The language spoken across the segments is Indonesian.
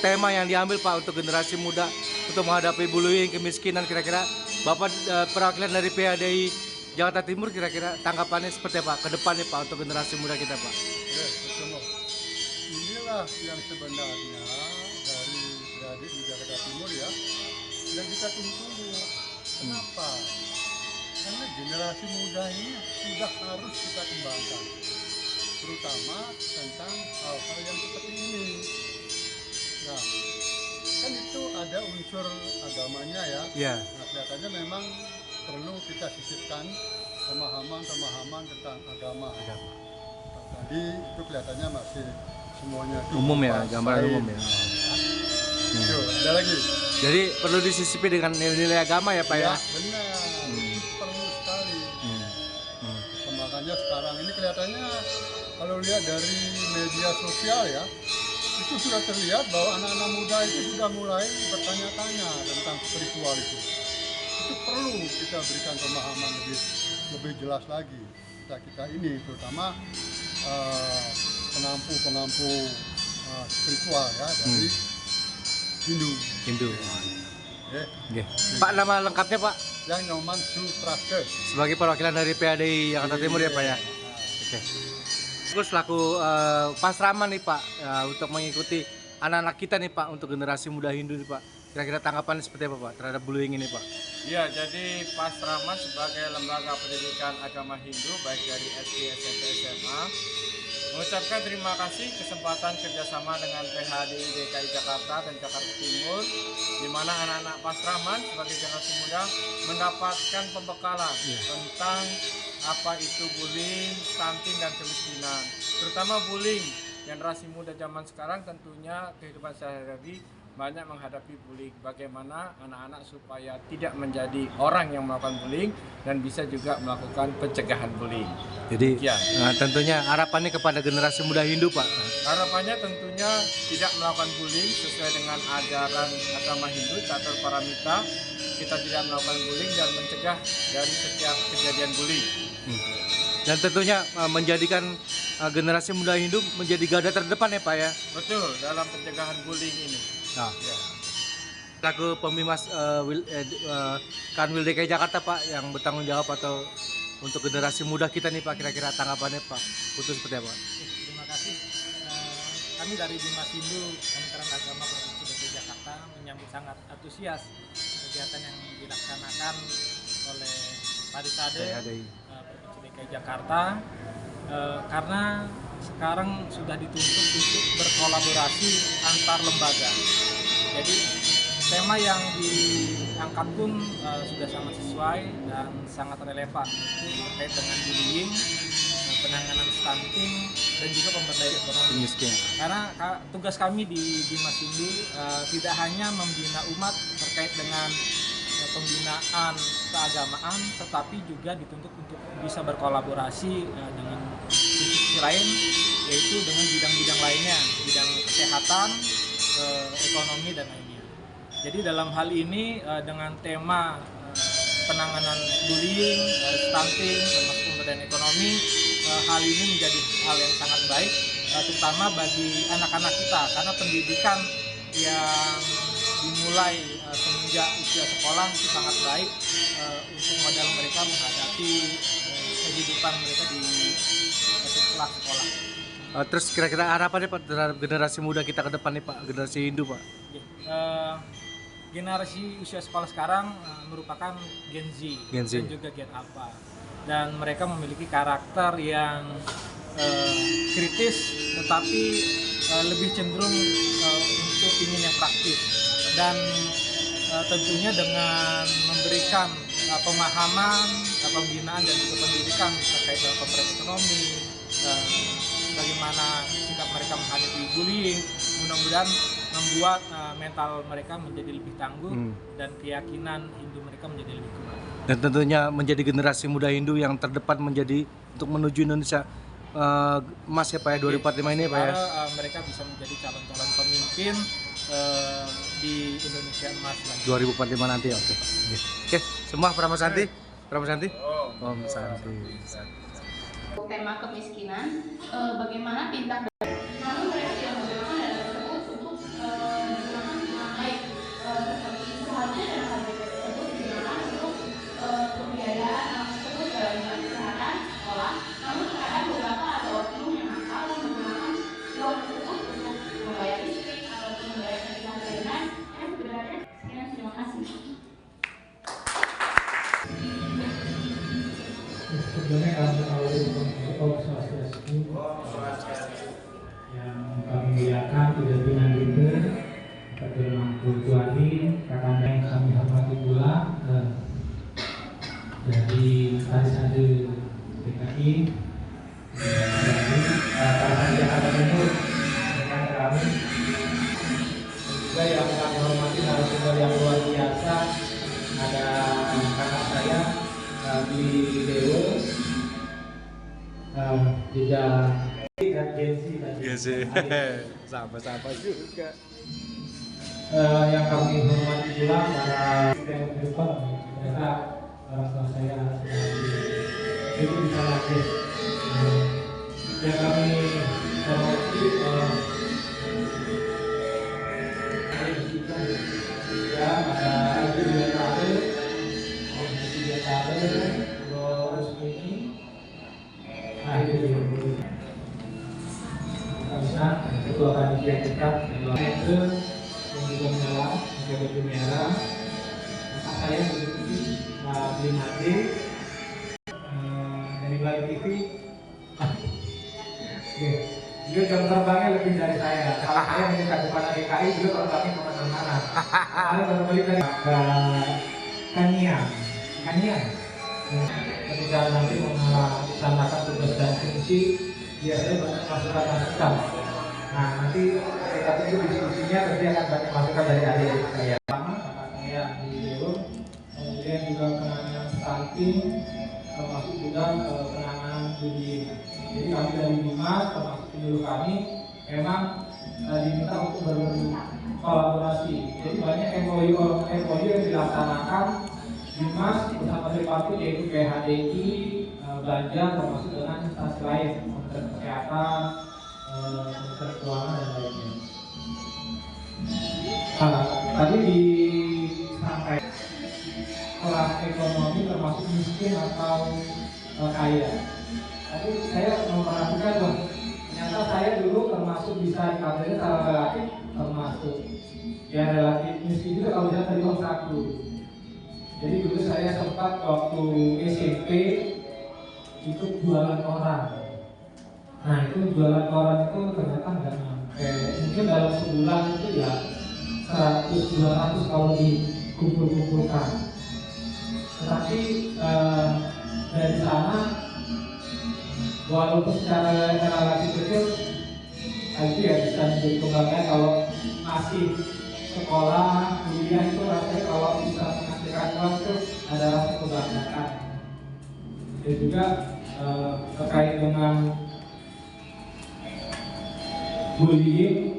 tema yang diambil Pak untuk generasi muda untuk menghadapi bullying, kemiskinan, kira-kira Bapak perwakilan dari PHDI Jakarta Timur, kira-kira tanggapannya seperti apa ke depannya Pak untuk generasi muda kita Pak? Ya, betul. Inilah yang sebenarnya dari PHDI di Jakarta Timur ya, yang kita tunggu. Kenapa? Karena generasi muda ini sudah harus kita kembangkan, terutama tentang hal-hal yang seperti ini. Nah, kan itu ada unsur agamanya ya. Iya. Nah, kelihatannya memang perlu kita sisipkan pemahaman tentang agama. Tadi itu kelihatannya masih semuanya Umum ya, gambaran umum ya. Yo, ada lagi. Jadi perlu disisipi dengan nilai agama ya Pak ya? Ya, benar. Itu perlu sekali. Makanya sekarang ini kelihatannya kalau lihat dari media sosial ya, itu sudah terlihat bahwa anak-anak muda itu sudah mulai bertanya-tanya tentang spiritual itu. Itu perlu kita berikan pemahaman lebih jelas lagi kita ini, terutama pengampu spiritual ya dari Hindu. Okay. Pak, nama lengkapnya Pak? Yang Nyoman Supraste. Sebagai perwakilan dari PHDI Jakarta Timur ya Pak ya? Oke. Terus selaku pasraman nih Pak, untuk mengikuti anak-anak kita nih Pak untuk generasi muda Hindu nih Pak. Kira-kira tanggapan seperti apa Pak terhadap bullying ini Pak? Ya, jadi Pasraman sebagai lembaga pendidikan agama Hindu baik dari SD, SMP, SMA mengucapkan terima kasih kesempatan kerjasama dengan PHDI DKI Jakarta dan Jakarta Timur, di mana anak-anak Pasraman sebagai generasi muda mendapatkan pembekalan tentang apa itu bullying, stunting, dan kemiskinan. Terutama bullying, generasi muda zaman sekarang tentunya kehidupan sehari-hari banyak menghadapi bullying. Bagaimana anak-anak supaya tidak menjadi orang yang melakukan bullying dan bisa juga melakukan pencegahan bullying. Jadi tentunya harapannya kepada generasi muda Hindu Pak? Harapannya tentunya tidak melakukan bullying sesuai dengan ajaran agama Hindu, Catur Paramita. Kita tidak melakukan bullying dan mencegah dari setiap kejadian bullying. Dan tentunya menjadikan generasi muda Hindu menjadi garda terdepan ya Pak ya? Betul, dalam pencegahan bullying ini. Nah, selaku pembimas Kanwil DKI Jakarta Pak yang bertanggung jawab atau untuk generasi muda kita nih Pak, kira-kira tanggapannya Pak Putu seperti apa? Terima kasih. Kami dari Bimas Hindu Kementerian Agama Provinsi DKI Jakarta menyambut sangat antusias kegiatan yang dilaksanakan oleh Parisade Provinsi DKI Jakarta, karena sekarang sudah dituntut untuk berkolaborasi antar lembaga. Jadi tema yang diangkat pun sudah sangat sesuai dan sangat relevan terkait dengan bullying, penanganan stunting, dan juga pemberdayaan ekonomi. Karena tugas kami di Bimas Hindu tidak hanya membina umat terkait dengan pembinaan keagamaan, tetapi juga dituntut untuk bisa berkolaborasi dengan sisi lain, yaitu dengan bidang-bidang lainnya, bidang kesehatan, ekonomi, dan lainnya. Jadi dalam hal ini dengan tema penanganan bullying, stunting, termasuk pemberdayaan ekonomi, hal ini menjadi hal yang sangat baik, terutama bagi anak-anak kita, karena pendidikan yang dimulai semenjak usia sekolah itu sangat baik untuk modal mereka menghadapi kehidupan mereka di setelah sekolah. Terus kira-kira harapannya Pak terhadap generasi muda kita ke depan nih Pak, generasi Hindu Pak? Generasi usia sekolah sekarang merupakan Gen Z dan juga Gen Alpha, dan mereka memiliki karakter yang kritis tetapi lebih cenderung untuk ingin yang praktis, dan tentunya dengan memberikan pemahaman, pembinaan, dan juga pendidikan terkait dengan pemberdayaan ekonomi, bagaimana sikap mereka menghadapi bullying, mudah-mudahan membuat mental mereka menjadi lebih tangguh dan keyakinan Hindu mereka menjadi lebih kuat. Dan tentunya menjadi generasi muda Hindu yang terdepan menjadi untuk menuju Indonesia emas ya Pak ya, 2045 ini Pak ya. Mereka bisa menjadi calon-calon pemimpin di Indonesia emas 2045 nanti. Oke. Semua Pramusanti. Om Santi. Tema kemiskinan, bagaimana tindak namun mereka tidak menggunakan dana udah dan Gensi tadi. Iya sih. Sama-sama juga. Yang kami hormati pula para yang depan, ternyata orang tua saya itu bisa lagi. Yang kami hormati ya ada ibu dia kader, ibu dia kader, terus ini, itu dia karena ketua panitia kita itu yang juga menyala, yang baju merah, kakak saya begitu beli mati dari Bali TV. Dia jam terbangnya lebih dari saya. Kalau saya minta kepada DKI, dia terbangnya kemana-mana. Saya baru balik dari Kanian. Ketika nanti melaksanakan tugas dan fungsi, biasanya banyak masukan-masukan. Nah, nanti kita tunggu diskusinya, nanti akan banyak masukan dari adik-adik saya. Pertama, kakak saya di Dewa, kemudian juga penanganan stunting, termasuk juga penanganan bullying. Jadi kami dari Dimas, termasuk penyuluh kami, memang diminta untuk berkolaborasi. Jadi banyak MOU yang dilaksanakan Dimas bersama tripartit yaitu PHDI, Banjar, termasuk dengan instansi lain, Kementerian Kesehatan, Kementerian Keuangan dan lainnya. Tadi disampaikan kelas ekonomi termasuk miskin atau kaya. Tapi saya memperhatikan loh, ternyata saya dulu termasuk bisa dikategorikan secara relatif termasuk ya relatif miskin juga kalau bisa tadi uang saku. Jadi dulu saya sempat waktu SMP ikut jualan koran. Nah itu jualan koran itu ternyata nggak nyampe, mungkin dalam sebulan itu ya 100-200 kalau dikumpul-kumpulkan. Tetapi dari sana walaupun secara relatif kecil itu ya bisa menjadi kebanggaan kalau masih sekolah, kuliah itu rasanya kalau bisa menghasilkan uang itu ada rasa kebanggaan. Dan juga terkait dengan bullying,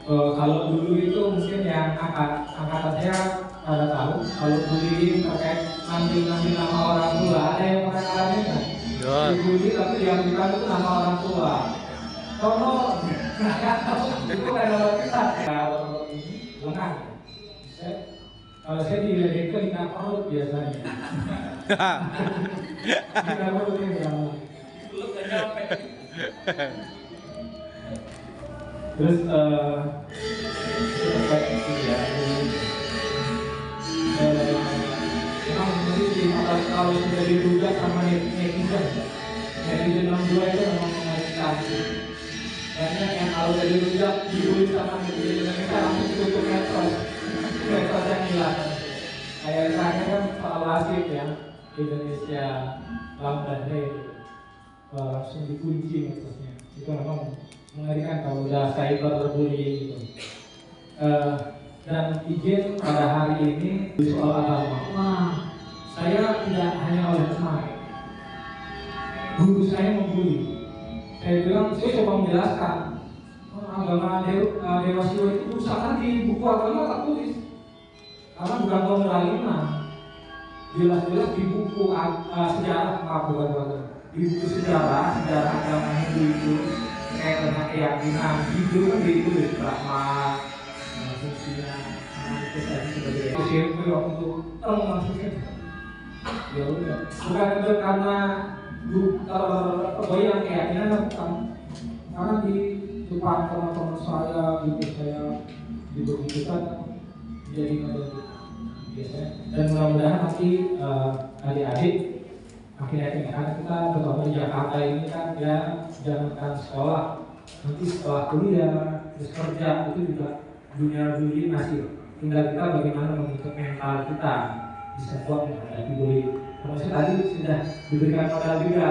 kalau dulu itu mungkin yang angkatan saya pada tahu kalau bullying terkait ngambil nama orang tua, ada yang pernah ngalamin kan? Dibully tapi yang bukan itu nama orang tua. Tolong, itu adalah kita. Kalau ini lengan. Kalau saya diledekkan di perut biasanya. Di perut ini yang belum nyampe. Terus terkait itu ya. Memang kalau sudah diduga sama netizen 62 itu memang mengerikan. Karena yang kalau sudah diduga dibully sama netizen Indonesia langsung tutup medsos yang hilang. Kayak terakhir kan soal wasit ya, Indonesia lawan Belanda itu langsung dikunci medsosnya. Itu memang mengerikan kalau udah cyberbullying gitu. Dan izin pada hari ini soal agama. Wah, saya tidak hanya oleh teman, guru saya membuli. Saya bilang, saya coba menjelaskan agama Dewa Siwa itu usahakan di buku agama tak tulis, karena bukan tahun 5. Jelas-jelas di buku sejarah, di buku sejarah agama Hindu itu kayak dengan keyakinan Hindu kan ditulis Brahma, fungsinya itu tadi sebagai SMP waktu itu maksudnya ya udah bukan itu karena terbayang keyakinan bukan, karena di depan teman-teman saya gitu saya dibegitukan jadi metode biasanya. Dan mudah-mudahan nanti adik-adik makin yakin karena kita terutama di Jakarta ini kan ya jangankan sekolah, nanti setelah kuliah terus kerja itu juga dunia bullying masih, tinggal kita bagaimana membentuk mental kita bisa kuat menghadapi bullying. Termasuk tadi sudah diberikan modal juga.